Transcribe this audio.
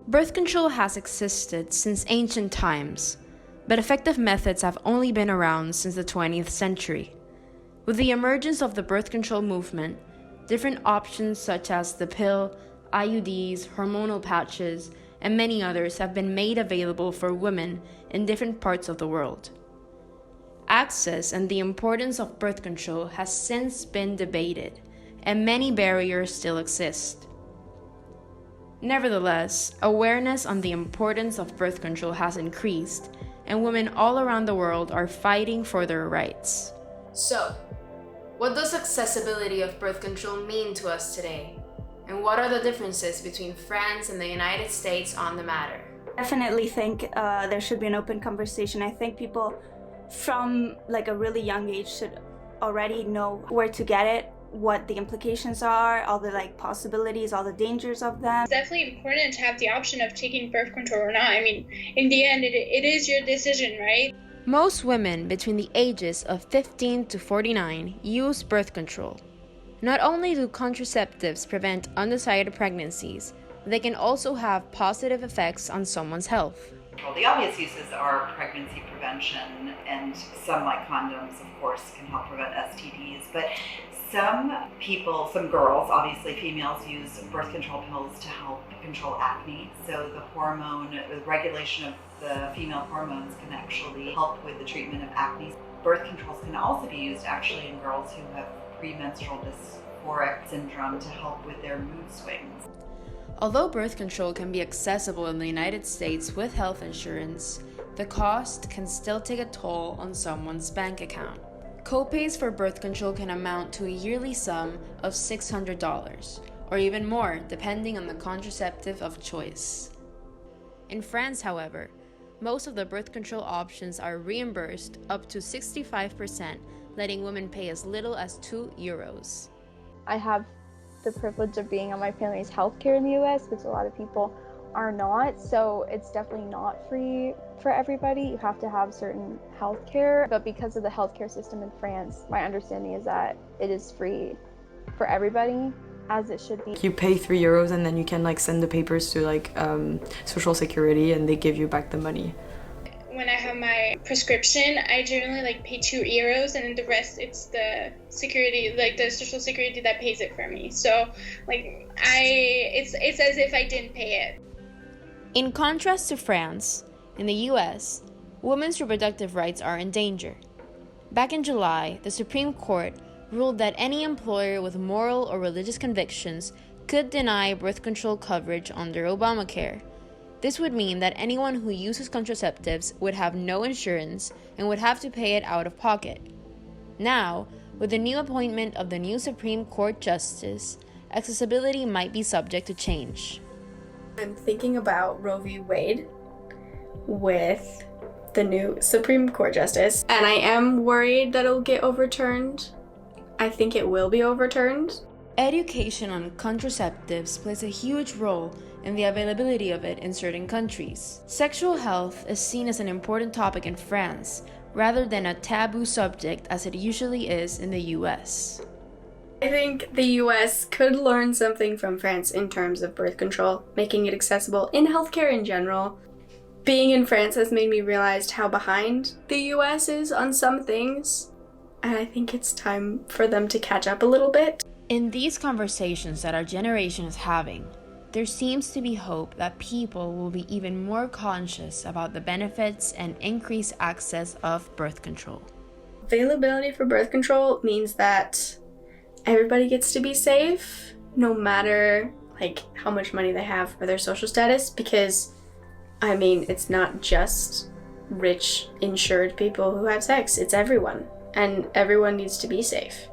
Birth control has existed since ancient times, but effective methods have only been around since the 20th century. With the emergence of the birth control movement, different options such as the pill, IUDs, hormonal patches, and many others have been made available for women in different parts of the world. Access and the importance of birth control has since been debated, and many barriers still exist. Nevertheless, awareness on the importance of birth control has increased, and women all around the world are fighting for their rights. So, what does accessibility of birth control mean to us today? And what are the differences between France and the United States on the matter? I definitely think there should be an open conversation. I think people from a really young age should already know where to get it, what the implications are, all the possibilities, all the dangers of them. It's definitely important to have the option of taking birth control or not. I mean, in the end, it is your decision, right? Most women between the ages of 15 to 49 use birth control. Not only do contraceptives prevent undecided pregnancies, they can also have positive effects on someone's health. Well, the obvious uses are pregnancy prevention, and some, like condoms, of course, can help prevent STDs. But some people, some girls, obviously females, use birth control pills to help control acne. So the regulation of the female hormones can actually help with the treatment of acne. Birth controls can also be used actually in girls who have premenstrual dysphoric syndrome to help with their mood swings. Although birth control can be accessible in the United States with health insurance, the cost can still take a toll on someone's bank account. Copays for birth control can amount to a yearly sum of $600, or even more depending on the contraceptive of choice. In France, however, most of the birth control options are reimbursed up to 65%, letting women pay as little as €2. I have the privilege of being on my family's healthcare in the US, which a lot of people are not, so it's definitely not free for everybody. You have to have certain healthcare, but because of the healthcare system in France, my understanding is that it is free for everybody, as it should be. You pay €3 and then you can send the papers to Social Security and they give you back the money. When I have my prescription, I generally pay €2, and then the rest it's the security, the Social Security that pays it for me. So it's as if I didn't pay it. In contrast to France, in the US, women's reproductive rights are in danger. Back in July, the Supreme Court ruled that any employer with moral or religious convictions could deny birth control coverage under Obamacare. This would mean that anyone who uses contraceptives would have no insurance and would have to pay it out of pocket. Now, with the new appointment of the new Supreme Court Justice, accessibility might be subject to change. I'm thinking about Roe v. Wade with the new Supreme Court Justice, and I am worried that it'll get overturned. I think it will be overturned. Education on contraceptives plays a huge role in the availability of it in certain countries. Sexual health is seen as an important topic in France, rather than a taboo subject as it usually is in the US. I think the US could learn something from France in terms of birth control, making it accessible in healthcare in general. Being in France has made me realize how behind the US is on some things, and I think it's time for them to catch up a little bit. In these conversations that our generation is having, there seems to be hope that people will be even more conscious about the benefits and increased access of birth control. Availability for birth control means that everybody gets to be safe, no matter how much money they have or their social status, because it's not just rich, insured people who have sex, it's everyone, and everyone needs to be safe.